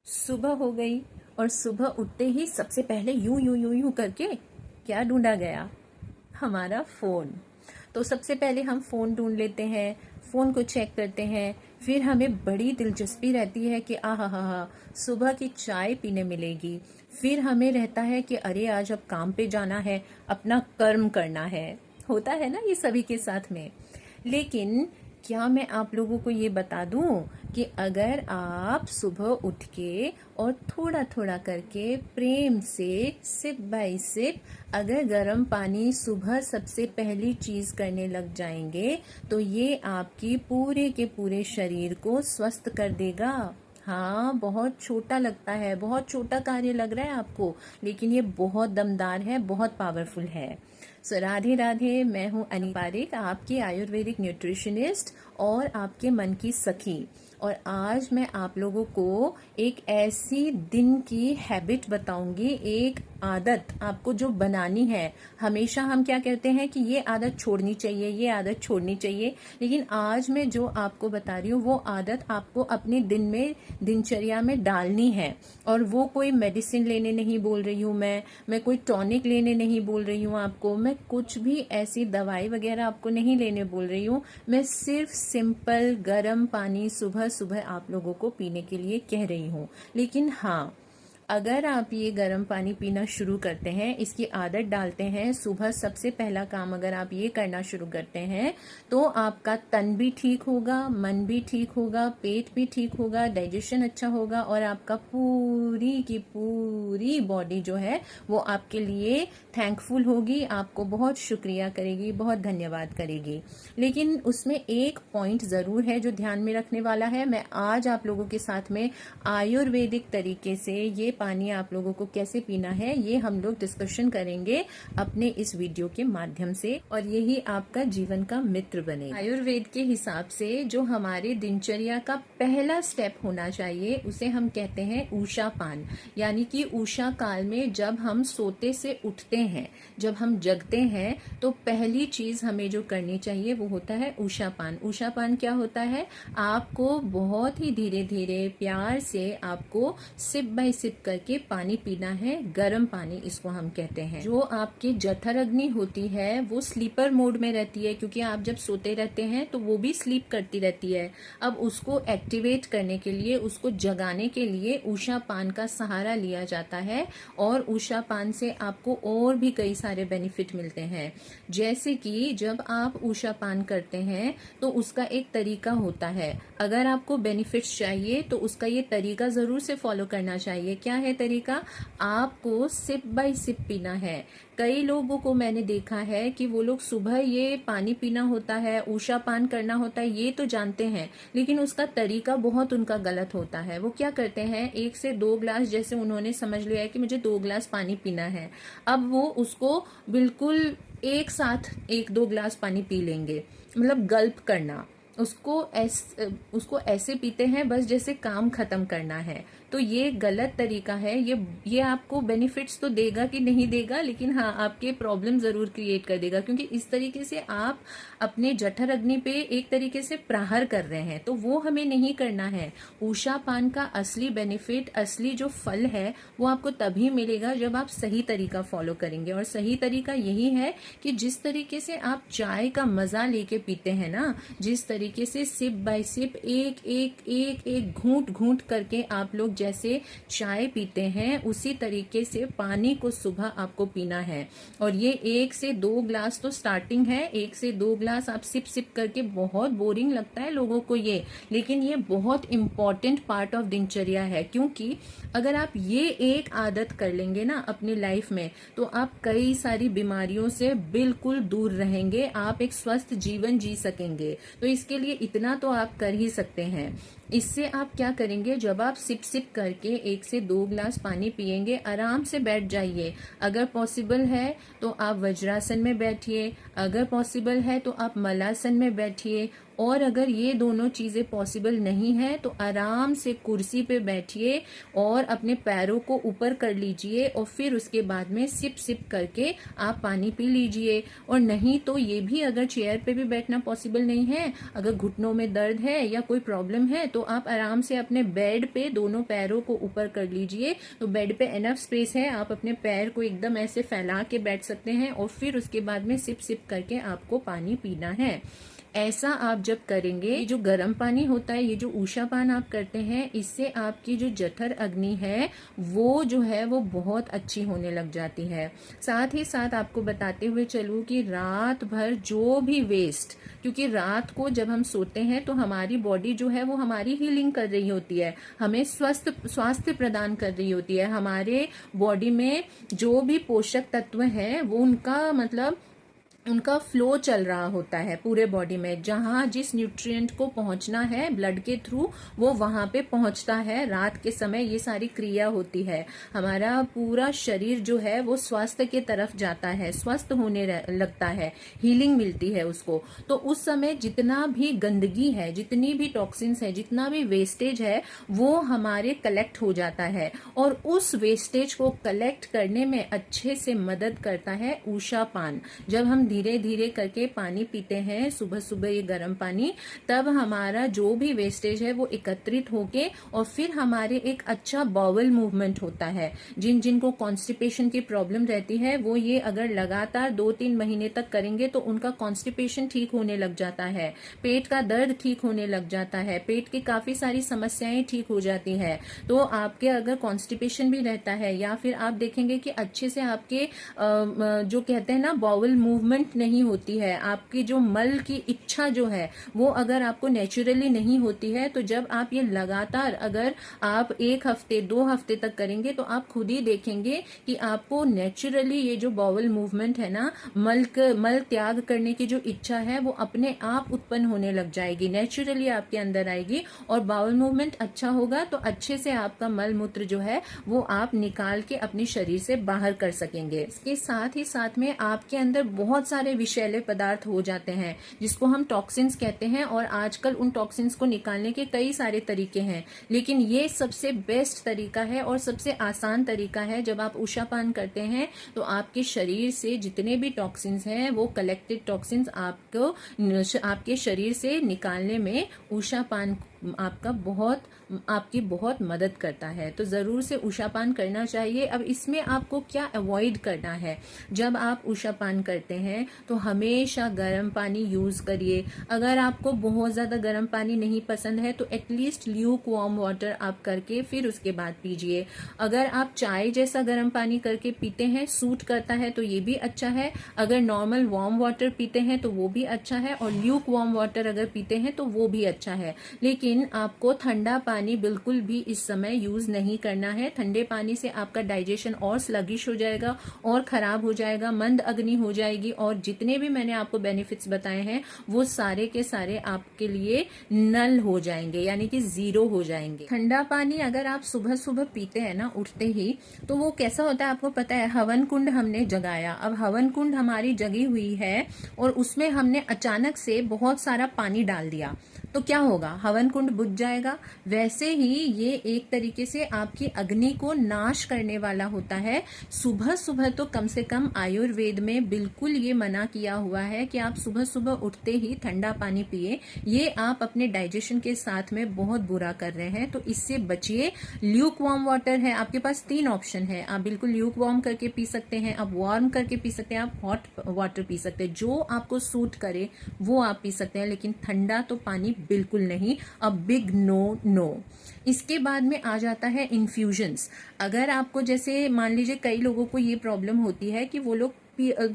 सुबह हो गई और सुबह उठते ही सबसे पहले यूं यूं यूं यूं करके क्या ढूंढा गया? हमारा फोन। तो सबसे पहले हम फोन ढूंढ लेते हैं, फोन को चेक करते हैं। फिर हमें बड़ी दिलचस्पी रहती है कि हा सुबह की चाय पीने मिलेगी। फिर हमें रहता है कि अरे आज अब काम पे जाना है, अपना कर्म करना है। होता है ना ये सभी के साथ में। लेकिन क्या मैं आप लोगों को ये बता दूं कि अगर आप सुबह उठ के और थोड़ा थोड़ा करके प्रेम से सिप बाय सिप अगर गर्म पानी सुबह सबसे पहली चीज करने लग जाएंगे तो ये आपकी पूरे के पूरे शरीर को स्वस्थ कर देगा। हाँ, बहुत छोटा लगता है, बहुत छोटा कार्य लग रहा है आपको, लेकिन ये बहुत दमदार है, बहुत पावरफुल है। राधे राधे, मैं हूँ अनी पारिक, आपकी आयुर्वेदिक न्यूट्रिशनिस्ट और आपके मन की सखी। और आज मैं आप लोगों को एक ऐसी दिन की हैबिट बताऊंगी, एक आदत आपको जो बनानी है। हमेशा हम क्या कहते हैं कि ये आदत छोड़नी चाहिए, ये आदत छोड़नी चाहिए, लेकिन आज मैं जो आपको बता रही हूँ वो आदत आपको अपने दिन में, दिनचर्या में डालनी है। और वो कोई मेडिसिन लेने नहीं बोल रही हूँ, मैं कोई टॉनिक लेने नहीं बोल रही हूँ आपको, मैं कुछ भी ऐसी दवाई वगैरह आपको नहीं लेने बोल रही हूँ। मैं सिर्फ सिंपल गर्म पानी सुबह सुबह आप लोगों को पीने के लिए कह रही हूँ। लेकिन हाँ, अगर आप ये गर्म पानी पीना शुरू करते हैं, इसकी आदत डालते हैं, सुबह सबसे पहला काम अगर आप ये करना शुरू करते हैं तो आपका तन भी ठीक होगा, मन भी ठीक होगा, पेट भी ठीक होगा, डाइजेशन अच्छा होगा और आपका पूरी की पूरी बॉडी जो है वो आपके लिए थैंकफुल होगी, आपको बहुत शुक्रिया करेगी, बहुत धन्यवाद करेगी। लेकिन उसमें एक पॉइंट जरूर है जो ध्यान में रखने वाला है। मैं आज आप लोगों के साथ में आयुर्वेदिक तरीके से ये पानी आप लोगों को कैसे पीना है ये हम लोग डिस्कशन करेंगे अपने इस वीडियो के माध्यम से, और यही आपका जीवन का मित्र बने। आयुर्वेद के हिसाब से जो हमारे दिनचर्या का पहला स्टेप होना चाहिए उसे हम कहते हैं उषा पान। यानी कि उषा काल में जब हम सोते से उठते हैं, जब हम जगते हैं, तो पहली चीज हमें जो करनी चाहिए वो होता है उषा पान। उषा पान क्या होता है? आपको बहुत ही धीरे धीरे प्यार से आपको सिप बाय सिप करके पानी पीना है, गर्म पानी इसको हम कहते हैं। जो आपकी जठर अग्नि होती है वो स्लीपर मोड में रहती है, क्योंकि आप जब सोते रहते हैं तो वो भी स्लीप करती रहती है। अब उसको एक्टिवेट करने के लिए, उसको जगाने के लिए उषा पान का सहारा लिया जाता है। और उषा पान से आपको और भी कई सारे बेनिफिट मिलते हैं। जैसे कि जब आप उषा पान करते हैं तो उसका एक तरीका होता है। अगर आपको बेनिफिट्स चाहिए तो उसका ये तरीका जरूर से फॉलो करना चाहिए। क्या है तरीका? आपको सिप बाय सिप पीना है। कई लोगों को मैंने देखा है कि वो लोग सुबह ये पानी पीना होता है, उषा पान करना होता है, ये तो जानते हैं, लेकिन उसका तरीका बहुत उनका गलत होता है। वो क्या करते हैं, 1 से 2 ग्लास, जैसे उन्होंने समझ लिया है कि मुझे 2 ग्लास पानी पीना है, अब वो उसको बिल्कुल एक साथ 1-2 ग्लास पानी पी लेंगे, मतलब गल्प करना। उसको ऐसे पीते हैं बस जैसे काम खत्म करना है। तो ये गलत तरीका है। ये आपको बेनिफिट्स तो देगा कि नहीं देगा, लेकिन हाँ, आपके प्रॉब्लम जरूर क्रिएट कर देगा, क्योंकि इस तरीके से आप अपने जठर अग्नि पे एक तरीके से प्रहार कर रहे हैं, तो वो हमें नहीं करना है। उषा पान का असली बेनिफिट, असली जो फल है वो आपको तभी मिलेगा जब आप सही तरीका फॉलो करेंगे। और सही तरीका यही है कि जिस तरीके से आप चाय का मजा लेके पीते हैं ना, जिस तरीके से सिप बाय सिप एक एक एक एक घूंट घूंट करके आप लोग जैसे चाय पीते हैं, उसी तरीके से पानी को सुबह आपको पीना है। और ये 1 से 2 ग्लास तो स्टार्टिंग है। 1 से 2 ग्लास आप सिप सिप करके, बहुत बोरिंग लगता है लोगों को ये, लेकिन ये बहुत इंपॉर्टेंट पार्ट ऑफ दिनचर्या है। क्योंकि अगर आप ये एक आदत कर लेंगे ना अपनी लाइफ में, तो आप कई सारी बीमारियों से बिल्कुल दूर रहेंगे, आप एक स्वस्थ जीवन जी सकेंगे। तो इसके लिए इतना तो आप कर ही सकते हैं। इससे आप क्या करेंगे, जब आप सिप सिप करके 1 से 2 ग्लास पानी पिएंगे, आराम से बैठ जाइए। अगर पॉसिबल है तो आप वज्रासन में बैठिए, अगर पॉसिबल है तो आप मलासन में बैठिए और अगर ये दोनों चीजें पॉसिबल नहीं है तो आराम से कुर्सी पे बैठिए और अपने पैरों को ऊपर कर लीजिए और फिर उसके बाद में सिप सिप करके आप पानी पी लीजिए। और नहीं तो ये भी, अगर चेयर पे भी बैठना पॉसिबल नहीं है, अगर घुटनों में दर्द है या कोई प्रॉब्लम है, तो आप आराम से अपने बेड पे दोनों पैरों को ऊपर कर लीजिए। तो बेड पे एनफ स्पेस है, आप अपने पैर को एकदम ऐसे फैला के बैठ सकते हैं और फिर उसके बाद में सिप सिप करके आपको पानी पीना है। ऐसा आप जब करेंगे, ये जो गर्म पानी होता है, ये जो ऊषा पान आप करते हैं, इससे आपकी जो जठर अग्नि है वो जो है वो बहुत अच्छी होने लग जाती है। साथ ही साथ आपको बताते हुए चलूं कि रात भर जो भी वेस्ट, क्योंकि रात को जब हम सोते हैं तो हमारी बॉडी जो है वो हमारी हीलिंग कर रही होती है, हमें स्वास्थ्य प्रदान कर रही होती है। हमारे बॉडी में जो भी पोषक तत्व हैं वो उनका फ्लो चल रहा होता है पूरे बॉडी में, जहां जिस न्यूट्रिएंट को पहुंचना है ब्लड के थ्रू वो वहां पे पहुंचता है। रात के समय ये सारी क्रिया होती है, हमारा पूरा शरीर जो है वो स्वास्थ्य के तरफ जाता है, स्वस्थ होने लगता है, हीलिंग मिलती है उसको। तो उस समय जितना भी गंदगी है, जितनी भी टॉक्सिन्स है, जितना भी वेस्टेज है, वो हमारे कलेक्ट हो जाता है और उस वेस्टेज को कलेक्ट करने में अच्छे से मदद करता है ऊषा पान। जब हम धीरे धीरे करके पानी पीते हैं सुबह सुबह ये गर्म पानी, तब हमारा जो भी वेस्टेज है वो एकत्रित होके और फिर हमारे एक अच्छा बाउल मूवमेंट होता है। जिन जिनको कॉन्स्टिपेशन की प्रॉब्लम रहती है वो ये अगर लगातार 2-3 महीने तक करेंगे तो उनका कॉन्स्टिपेशन ठीक होने लग जाता है, पेट का दर्द ठीक होने लग जाता है, पेट की काफी सारी समस्याएं ठीक हो जाती है। तो आपके अगर कॉन्स्टिपेशन भी रहता है या फिर आप देखेंगे कि अच्छे से आपके जो कहते हैं ना बाउल मूवमेंट नहीं होती है, आपकी जो मल की इच्छा जो है वो अगर आपको नेचुरली नहीं होती है, तो जब आप ये लगातार अगर आप 1 हफ्ते 2 हफ्ते तक करेंगे तो आप खुद ही देखेंगे कि आपको नेचुरली ये जो बाउल मूवमेंट है ना, मल त्याग करने की जो इच्छा है वो अपने आप उत्पन्न होने लग जाएगी, नेचुरली आपके अंदर आएगी। और बाउल मूवमेंट अच्छा होगा तो अच्छे से आपका मल मूत्र जो है वो आप निकाल के अपने शरीर से बाहर कर सकेंगे। इसके साथ ही साथ में आपके अंदर बहुत सारे विषैले पदार्थ हो जाते हैं जिसको हम टॉक्सिन्स कहते हैं, और आजकल उन टॉक्सिन्स को निकालने के कई सारे तरीके हैं, लेकिन ये सबसे बेस्ट तरीका है और सबसे आसान तरीका है। जब आप ऊषा पान करते हैं तो आपके शरीर से जितने भी टॉक्सिन्स हैं वो कलेक्टेड टॉक्सिन्स आपको आपके शरीर से निकालने में ऊषा पान आपकी बहुत मदद करता है। तो जरूर से ऊषा पान करना चाहिए। अब इसमें आपको क्या अवॉइड करना है, जब आप ऊषा पान करते हैं तो हमेशा गर्म पानी यूज करिए। अगर आपको बहुत ज्यादा गर्म पानी नहीं पसंद है तो एटलीस्ट ल्यूक वार्म वाटर आप करके फिर उसके बाद पीजिए। अगर आप चाय जैसा गर्म पानी करके पीते हैं, सूट करता है, तो ये भी अच्छा है। अगर नॉर्मल वार्म वाटर पीते हैं तो वो भी अच्छा है, और ल्यूक वार्म वाटर अगर पीते हैं तो वो भी अच्छा है। लेकिन आपको ठंडा पानी बिल्कुल भी इस समय यूज नहीं करना है। ठंडे पानी से आपका डाइजेशन और स्लगिश हो जाएगा और खराब हो जाएगा, मंद अग्नि हो जाएगी, और जितने भी मैंने आपको बेनिफिट्स बताए हैं वो सारे के सारे आपके लिए नल हो जाएंगे, यानी कि जीरो हो जाएंगे। ठंडा पानी अगर आप सुबह सुबह पीते हैं ना उठते ही, तो वो कैसा होता है आपको पता है। हवन कुंड हमने जगाया, अब हवन कुंड हमारी जगी हुई है और उसमें हमने अचानक से बहुत सारा पानी डाल दिया, तो क्या होगा, हवन कुंड बुझ जाएगा। वैसे ही ये एक तरीके से आपकी अग्नि को नाश करने वाला होता है। सुबह सुबह तो कम से कम आयुर्वेद में बिल्कुल ये मना किया हुआ है कि आप सुबह सुबह उठते ही ठंडा पानी पिए। ये आप अपने डाइजेशन के साथ में बहुत बुरा कर रहे हैं, तो इससे बचिए। ल्यूक वार्म वाटर है आपके पास, 3 ऑप्शन है। आप बिल्कुल ल्यूक वार्म करके पी सकते हैं, आप वार्म करके पी सकते हैं, आप हॉट वाटर पी सकते हैं, जो आपको सूट करे वो आप पी सकते हैं, लेकिन ठंडा तो पानी बिल्कुल नहीं। A big no. इसके बाद में आ जाता है इन्फ्यूजन्स। अगर आपको, जैसे मान लीजिए कई लोगों को ये प्रॉब्लम होती है कि वो लोग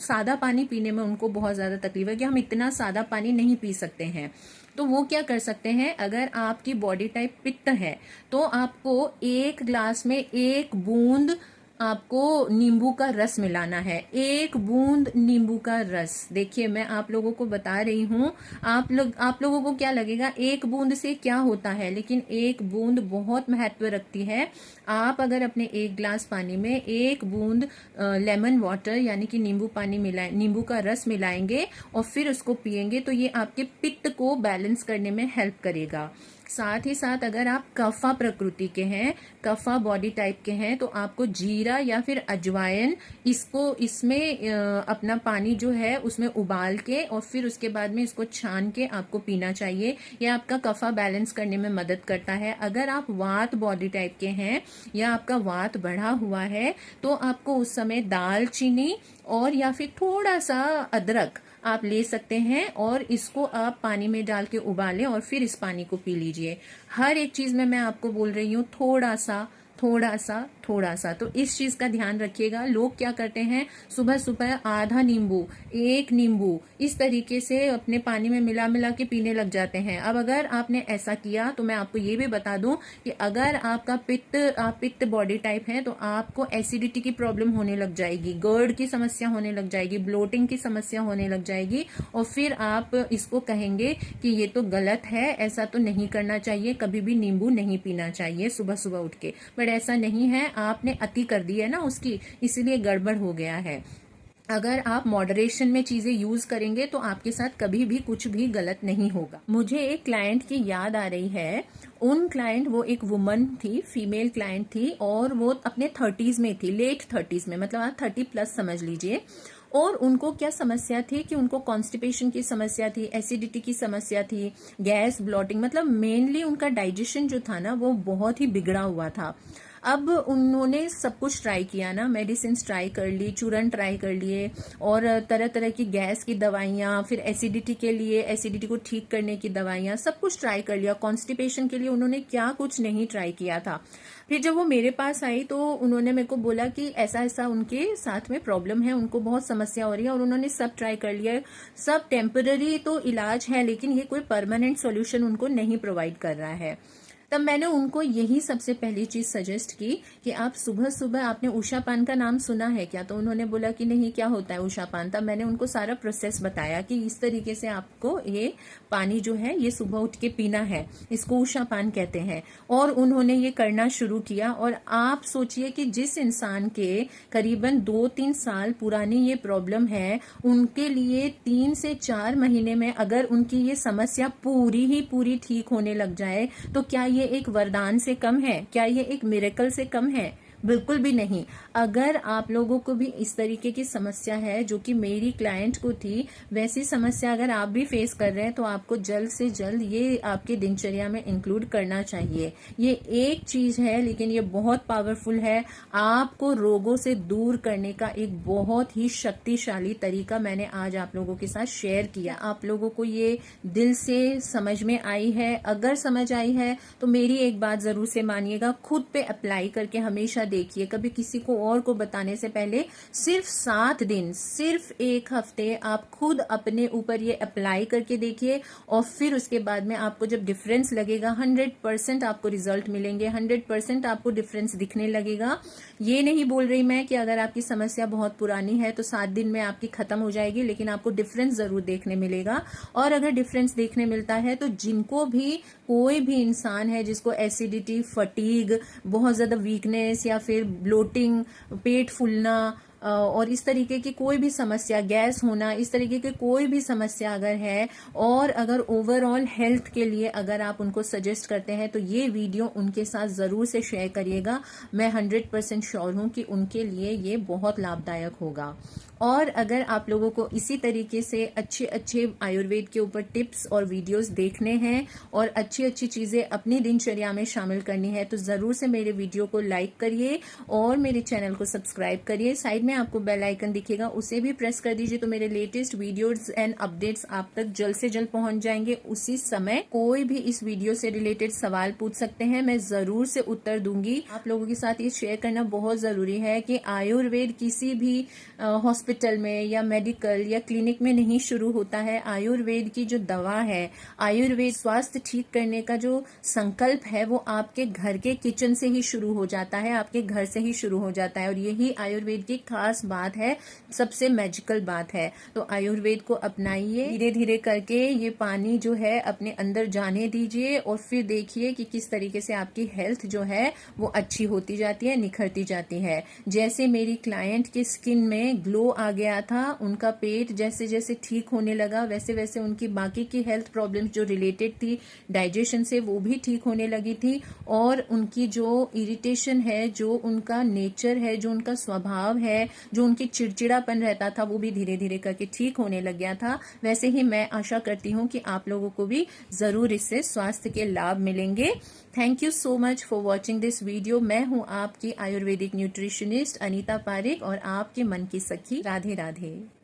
सादा पानी पीने में उनको बहुत ज्यादा तकलीफ है कि हम इतना सादा पानी नहीं पी सकते हैं, तो वो क्या कर सकते हैं, अगर आपकी बॉडी टाइप पित्त है तो आपको 1 ग्लास में 1 बूंद आपको नींबू का रस मिलाना है, 1 बूंद नींबू का रस। देखिए मैं आप लोगों को बता रही हूँ, आप लोगों को क्या लगेगा 1 बूंद से क्या होता है, लेकिन 1 बूंद बहुत महत्व रखती है। आप अगर अपने 1 गिलास पानी में 1 बूंद लेमन वाटर यानी कि नींबू का रस मिलाएंगे और फिर उसको पिएंगे तो ये आपके पित्त को बैलेंस करने में हेल्प करेगा। साथ ही साथ अगर आप कफा प्रकृति के हैं, कफा बॉडी टाइप के हैं, तो आपको जीरा या फिर अजवाइन इसमें अपना पानी जो है उसमें उबाल के और फिर उसके बाद में इसको छान के आपको पीना चाहिए। यह आपका कफा बैलेंस करने में मदद करता है। अगर आप वात बॉडी टाइप के हैं या आपका वात बढ़ा हुआ है तो आपको उस समय दालचीनी और या फिर थोड़ा सा अदरक आप ले सकते हैं और इसको आप पानी में डाल के उबालें और फिर इस पानी को पी लीजिए। हर एक चीज में मैं आपको बोल रही हूँ थोड़ा सा थोड़ा सा थोड़ा सा, तो इस चीज का ध्यान रखिएगा। लोग क्या करते हैं सुबह सुबह आधा नींबू 1 नींबू इस तरीके से अपने पानी में मिला मिला के पीने लग जाते हैं। अब अगर आपने ऐसा किया तो मैं आपको ये भी बता दूं कि अगर आपका पित्त बॉडी टाइप है तो आपको एसिडिटी की प्रॉब्लम होने लग जाएगी, गर्ड की समस्या होने लग जाएगी, ब्लोटिंग की समस्या होने लग जाएगी और फिर आप इसको कहेंगे कि ये तो गलत है, ऐसा तो नहीं करना चाहिए, कभी भी नींबू नहीं पीना चाहिए सुबह सुबह उठ के। बट ऐसा नहीं है, आपने अति कर दी है ना उसकी, इसीलिए गड़बड़ हो गया है। अगर आप मॉडरेशन में चीजें यूज करेंगे तो आपके साथ कभी भी कुछ भी गलत नहीं होगा। मुझे एक क्लाइंट की याद आ रही है। वो एक वुमन थी, फीमेल क्लाइंट थी और वो अपने 30s में थी, लेट 30s में, मतलब आप 30+ समझ लीजिए। और उनको क्या समस्या थी कि उनको कॉन्स्टिपेशन की समस्या थी, एसिडिटी की समस्या थी, गैस ब्लॉटिंग, मतलब मेनली उनका डाइजेशन जो था ना वो बहुत ही बिगड़ा हुआ था। अब उन्होंने सब कुछ ट्राई किया ना, मेडिसिन ट्राई कर ली, चूरन ट्राई कर लिए और तरह तरह की गैस की दवाइयाँ, फिर एसिडिटी के लिए एसिडिटी को ठीक करने की दवाइयाँ, सब कुछ ट्राई कर लिया। कॉन्स्टिपेशन के लिए उन्होंने क्या कुछ नहीं ट्राई किया था। फिर जब वो मेरे पास आई तो उन्होंने मेरे को बोला कि ऐसा ऐसा उनके साथ में प्रॉब्लम है, उनको बहुत समस्या हो रही है और उन्होंने सब ट्राई कर लिया। सब टेम्पररी तो इलाज है लेकिन ये कोई परमानेंट सॉल्यूशन उनको नहीं प्रोवाइड कर रहा है। तब मैंने उनको यही सबसे पहली चीज सजेस्ट की कि आप सुबह सुबह, आपने उषा पान का नाम सुना है क्या? तो उन्होंने बोला कि नहीं, क्या होता है उषा पान? तब मैंने उनको सारा प्रोसेस बताया कि इस तरीके से आपको ये पानी जो है ये सुबह उठ के पीना है, इसको उषा पान कहते हैं। और उन्होंने ये करना शुरू किया और आप सोचिए कि जिस इंसान के करीबन 2-3 साल पुरानी ये प्रॉब्लम है, उनके लिए 3 से 4 महीने में अगर उनकी ये समस्या पूरी ठीक होने लग जाए तो क्या ये एक वरदान से कम है? क्या ये एक मिरेकल से कम है? बिल्कुल भी नहीं। अगर आप लोगों को भी इस तरीके की समस्या है जो कि मेरी क्लाइंट को थी, वैसी समस्या अगर आप भी फेस कर रहे हैं तो आपको जल्द से जल्द ये आपके दिनचर्या में इंक्लूड करना चाहिए। ये एक चीज है लेकिन ये बहुत पावरफुल है। आपको रोगों से दूर करने का एक बहुत ही शक्तिशाली तरीका मैंने आज आप लोगों के साथ शेयर किया। आप लोगों को ये दिल से समझ में आई है? अगर समझ आई है तो मेरी एक बात जरूर से मानिएगा, खुद पे अप्लाई करके हमेशा देखिए। कभी किसी को और को बताने से पहले सिर्फ 7 दिन, सिर्फ 1 हफ्ते आप खुद अपने ऊपर ये अप्लाई करके देखिए और फिर उसके बाद में आपको जब डिफरेंस लगेगा 100% आपको रिजल्ट मिलेंगे, 100% आपको डिफरेंस दिखने लगेगा। ये नहीं बोल रही मैं कि अगर आपकी समस्या बहुत पुरानी है तो 7 दिन में आपकी खत्म हो जाएगी, लेकिन आपको डिफरेंस जरूर देखने मिलेगा। और अगर डिफरेंस देखने मिलता है तो जिनको भी, कोई भी इंसान है जिसको एसिडिटी, फटीग, बहुत ज्यादा वीकनेस या फिर ब्लोटिंग, पेट फूलना और इस तरीके की कोई भी समस्या, गैस होना, इस तरीके की कोई भी समस्या अगर है और अगर ओवरऑल हेल्थ के लिए अगर आप उनको सजेस्ट करते हैं तो ये वीडियो उनके साथ जरूर से शेयर करिएगा। मैं 100% श्योर हूं कि उनके लिए ये बहुत लाभदायक होगा। और अगर आप लोगों को इसी तरीके से अच्छे अच्छे आयुर्वेद के ऊपर टिप्स और वीडियोस देखने हैं और अच्छी अच्छी चीजें अपनी दिनचर्या में शामिल करनी है तो जरूर से मेरे वीडियो को लाइक करिए और मेरे चैनल को सब्सक्राइब करिए। साइड में आपको बेल आइकन दिखेगा, उसे भी प्रेस कर दीजिए तो मेरे लेटेस्ट वीडियोस एंड अपडेट्स आप तक जल्द से जल्द पहुंच जाएंगे उसी समय। कोई भी इस वीडियो से रिलेटेड सवाल पूछ सकते हैं, मैं जरूर से उत्तर दूंगी। आप लोगों के साथ ये शेयर करना बहुत जरूरी है कि आयुर्वेद किसी भी हॉस्पिटल में या मेडिकल या क्लिनिक में नहीं शुरू होता है। आयुर्वेद की जो दवा है, आयुर्वेद स्वास्थ्य ठीक करने का जो संकल्प है, वो आपके घर के किचन से ही शुरू हो जाता है, आपके घर से ही शुरू हो जाता है। और यही आयुर्वेद की खास बात है, सबसे मैजिकल बात है। तो आयुर्वेद को अपनाइए, धीरे धीरे करके ये पानी जो है अपने अंदर जाने दीजिए और फिर देखिए कि किस तरीके से आपकी हेल्थ जो है वो अच्छी होती जाती है, निखरती जाती है। जैसे मेरी क्लाइंट की स्किन में ग्लो आ गया था, उनका पेट जैसे जैसे ठीक होने लगा, वैसे वैसे उनकी बाकी की हेल्थ प्रॉब्लम्स जो रिलेटेड थी डाइजेशन से, वो भी ठीक होने लगी थी। और उनकी जो इरिटेशन है, जो उनका नेचर है, जो उनका स्वभाव है, जो उनकी चिड़चिड़ापन रहता था, वो भी धीरे धीरे करके ठीक होने लग गया था। वैसे ही मैं आशा करती हूँ कि आप लोगों को भी जरूर इससे स्वास्थ्य के लाभ मिलेंगे। Thank you so much for watching this video. मैं हूँ आपकी आयुर्वेदिक न्यूट्रिशनिस्ट अनीता पारिक और आपके मन की सखी। राधे राधे।